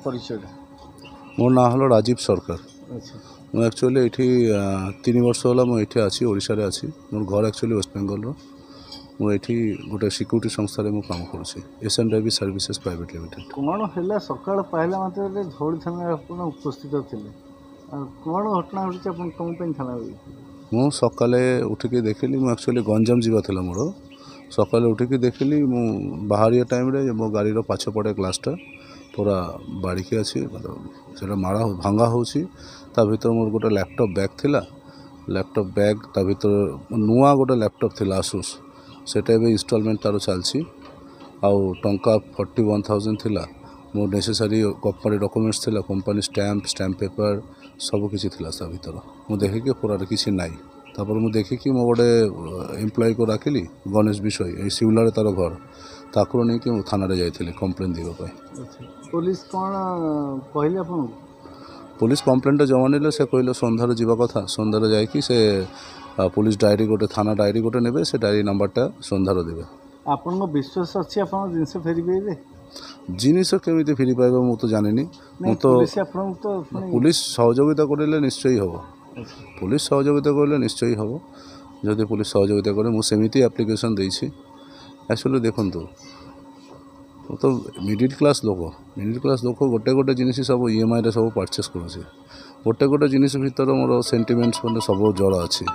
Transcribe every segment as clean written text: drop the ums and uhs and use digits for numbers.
परिचय मोर ना हलो राजीव सरकार। अच्छा मैं एक्चुअली ये 3 वर्ष होला मुझे अच्छी ओडिशा रे अच्छी मोर घर एक्चुअली वेस्ट बेंगल मुझे गोटे सिक्यूरीटी संस्था मु काम करुँची SNW सर्विसेज प्राइवेट लिमिटेड। कौन है सकाल पहला मात्र धौड़ी थाना आप उपस्थित थे कौन घटना घटी कौन थाना मु सकाले उठिकी देखिली मु एक्चुअली गंजाम जीवा था मोर सकाले उठिकी देखिली मु बाहरिया टाइम रे मो गाड़ी पछपटे ग्लासटा पूरा बाड़िकी अच्छी मतलब से मारा भांगा होची ता भीतर मोर गोटे लैपटॉप बैग थिला लैपटॉप बैग ता भीतर नुआ गोटे लैपटॉप थिला आसूस सेटा भी इंस्टॉलमेंट तार चलसी आउ टंका 41,000 थिला मोर नेसेसरी कंपनी डॉक्यूमेंट्स थिला कंपनी स्टैम्प पेपर सब किसी थिला सा भीतर मु देखिकी पूरा किसी नाई तापर मु देखिकी मो गोटे एम्प्लॉय को राखिली गणेश विषय शिवलार तार घर ताकू नहीं कि थाना रे जाइथिले कंप्लेन देबा पुलिस कौन कहले आपन पुलिस कंप्लेंट जमा नेले से कहले संध्यार जीवा कथा संध्यार जाइकी से पुलिस डायरी गोटे थाना डायरी गोटे नेबे से डायरी नंबरटा संध्यार देबे आपन को विश्वास अछि आपन जिनसे फेरी बेले जिनिस केमिति फेरी पाइबा मु तो जानिनी मु तो पुलिस सहयोगिता करले निश्चय हबो पुलिस सहयोगिता करले निश्चय हबो जदि पुलिस सहयोगिता करे मु सेमिति एप्लिकेशन देछि एक्चुअली देखंतु तो मिडिल क्लास लोक गोटे गोटे जिनिस सब EMI रे सब परचेस करूँ गोटे गोटे जिनिस भीतर मोर सेंटिमेंट्स मैंने सब जड़ अच्छी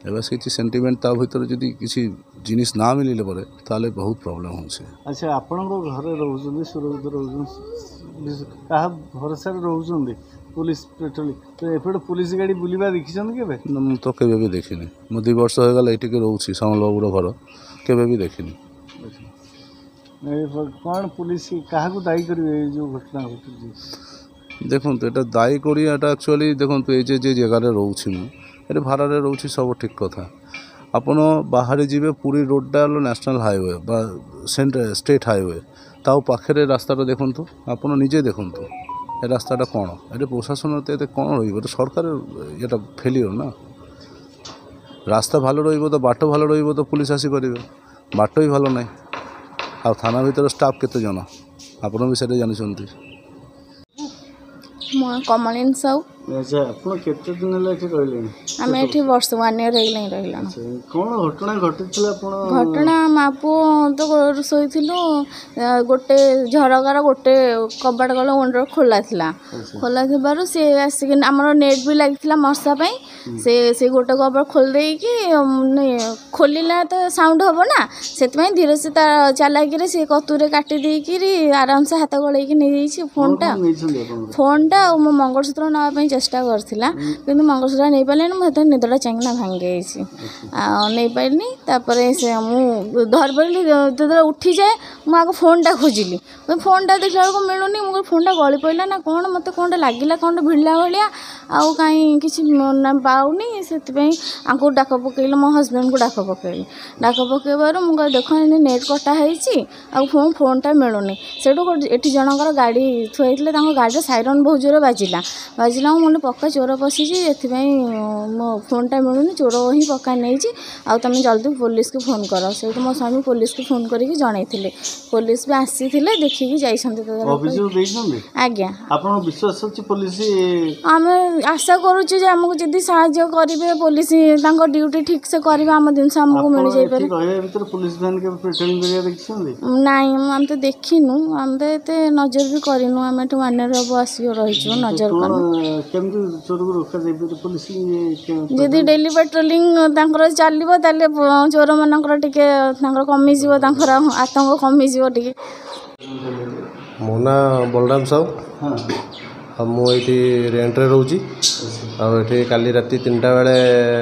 एवं से सेंटिमेंट ता भीतर जदि किसी जिनिस ना मिले पड़े ताले बहुत प्रॉब्लम होछि। अच्छा आपण घर रोजुंदी सुरक्षित रोजुं कहा भरोसा रोजुंदी पुलिस पेट्रोलिंग एपटे पुलिस गाड़ी बुलवा देखिछन केबे मु तो केबे भी देखिनी मु 2 वर्ष हो गला एटिके रहउछि सामल बाबूर घर केबे भी देखिनी। कौन पुलिस क्या दायी करेंगे जो घटना घटी देखो ये दायी करी एक्चुअली देखो ये जगार रोचे मुझे भाड़े रोचे सब ठीक कथा आपन बाहर जी पुरी रोडा नेशनल हाईवे बा स्टेट हाईवे ता पाखे रास्ता देखु आपन निजे देखु ए रास्ताटा कौन ये प्रशासन तो कौन रो सरकार ये फेलियर ना रास्ता भलो रो बाट भलो रो तो पुलिस आसीपर बाट ही भलो ना आ थाना भीतर स्टाफ केते जन आपन विषय जानी कमलिन साहू अच्छा आपन केते दिन ले एठी रहले आमे एठी वर्ष 1 ईयर रहला कोन घटना घटिथिला आपन घटना मापो तो सोइथिलु गोटे झरकार गोटे कबाट गला ओंडर खोला थिबारु से आसिक हमर नेट भी लागिथिला मर्सा पई से गोटे कबाट खोल देई कि खोलिला तो साउंड हबो ना सेतमै धीरे से ता चला कि से कतुरे काटी देई कि आराम से हाथ गळै कि नै छी फोनटा और मो मंगलसूत्र ना पई चेष्टा करथिला किंतु मंगलसूत्र नहीं पाले मुझे निदटा चेंगना भांगी जाइए नहीं पाइनी तापर से मुझे धर पड़ी जो उठी जाए मुझे फोनटा खोजिली फोनटा देखला बेलू मिलूनी मुझे फोनटा गली पड़ा ना कौन मत कौन लगे कौन भिड़ला भाया आउ कहीं किसी पाऊनी से डाक पकईली मो हजबैंड को डाक पकईबार मुझे देख नेट कटा हो फोनटा मिलूनी से जनकर गाड़ी थुआई गाड़ी साइरन बहुत जोर बाजिला मुझे पक्का चोर पशि मो फोनटा मिलूनी चोर ही पक्का नहीं आ तुम जल्दी पुलिस को फोन कर से मो स्वामी पुलिस को फोन करके जनईले पुलिस भी आसी देखिकी जाइए आज्ञा विश्वास आम आशा करुचु आमको जदि साहाय्य करेंगे पुलिस ड्यूटी ठीक से करेंगे आम जिनस आमको मिल जाए नाई आम तो देखिनु आम तो ये नजर भी करूँ आम 1 ईयर हम आसिक रही नजर जदि डेली पेट्रोलिंग चलो चोर मानकर टे कमिज आतंक कमिज टे मो ना बलराम साहू मुझे रेंट्रे रोची आठी काली राति 3टा बेले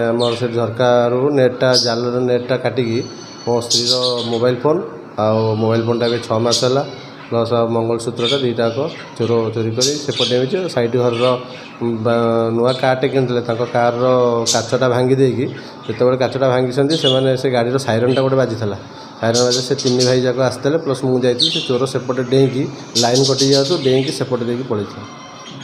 आम से झरकार नेटा जाल नेटा काटिकी मो स्त्री मोबाइल फोन मोबाइल फोनटा भी 6 मास है प्लस मंगलसूत्रटा 2टाक चोर चोरी कर सेपटे साइड घर नुआ कारटे किनते कार काचटा भांगी देकी जो काचटा भांगी से गाड़ी साइरनटा गोटे बाजी साइरन बाजी से 3 भाई जाक आसते प्लस मुझे से चोर सेपटे डेईकी लाइन कटि जाऊँ डेईकी सेपटे देकी पड़े।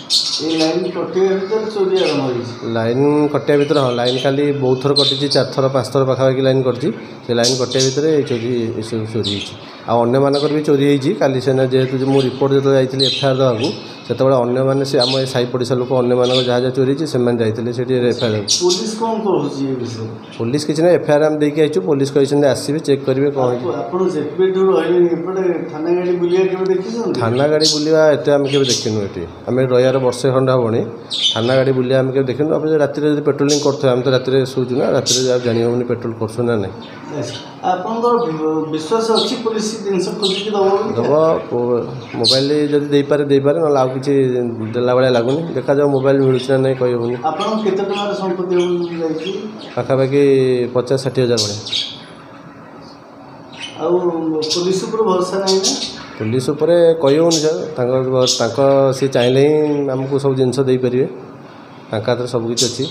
ये लाइन कटिया भीतर चोरी आरंभ होइछि लाइन कटिया भितर हाँ लाइन खाली बहुत थर कटिଛି 4 थर 5 थर पाखापाखि लाइन कटिଛି से लाइन कटिया भितर चोरी एसବୁ चोरी ହେଇଛି ଆଉ ଅନ୍ୟମାନଙ୍କର ବି ଚୋରି ହେଇଛି କାଲି ସେନା ଯେହେତୁ ମୁଁ ରିପୋର୍ଟ ଯେତେବେଳେ ଯାଇଥିଲି ଏଫଆଇଆର ଦେବାକୁ ସେତେବେଳେ ଅନ୍ୟମାନେ ସେ ଆମ ଏ ସାହି ପଡ଼ିଶା ଲୋକ ଅନ୍ୟମାନଙ୍କ ଯାହା ଯାହା ଚୋରି ହେଇଛି ସେମାନେ ଯାଇଥିଲେ ସେଠି ଏଫଆଇଆର पुलिस कौन कहुछि ए विषय ପୋଲିସ କିଛି ନାହିଁ ଏଫଆଇଆର ଆମେ ଦେଇକି ଆସିଛୁ ପୋଲିସ କହିଛନ୍ତି ଆସିବେ ଚେକ୍ କରିବେ କ'ଣ ହେଇଛି ଆପଣ ଯେବେଠୁ ରହିଲେ ଏପଟେ ଥାନା ଗାଡ଼ି ବୁଲିବା କେବେ ଦେଖିଛନ୍ତି ଥାନା ଗାଡ଼ି ବୁଲିବା ଏତେ ଆମେ କେବେ ଦେଖିନୁ ଏଠି ଆମେ ରହିବାର ବର୍ଷେ ଖଣ୍ଡେ ହେବଣି ଥାନା ଗାଡ଼ି ବୁଲିବା ଆମେ କେବେ ଦେଖିନୁ ଆମେ ରାତିରେ ଯଦି ପେଟ୍ରୋଲିଂ କରୁଥିବେ ଆମେ ତ ରାତିରେ ଶୋଉଛୁ ନା ରାତିରେ ଆଉ ଜାଣି ହେବନି ପେଟ୍ରୋଲ କରୁଛୁ ନା ନାହିଁ ଆପଣଙ୍କର ବିଶ୍ୱାସ ଅଛି ପୁଲିସ ଜିନିଷ ଖୋଜିକି ଦେବ ମୋବାଇଲ ଯଦି ଦେଇପାରେ ନହେଲେ ଆଉ କିଛି ଦେଲା ଭଳିଆ ଲାଗୁନି ଦେଖାଯାଉ ମୋବାଇଲ ମିଳୁଛି ନା ନାହିଁ କହିହେବନି ଆପଣ କେତେ ଟଙ୍କାର ସମ୍ପତ୍ତି ଯାଇଛି ପାଖାପାଖି 50-60 ହଜାର ଭଳିଆ ଆଉ ପୁଲିସ ଉପରେ ଭରସା ନାହିଁ ନା ପୁଲିସ ଉପରେ କହିହେବନି ସାର୍ ତାଙ୍କ ସେ ଚାହିଁଲେ ହିଁ ଆମକୁ ସବୁ ଜିନିଷ ଦେଇପାରିବେ ତାଙ୍କ ହାତରେ ସବୁକିଛି ଅଛି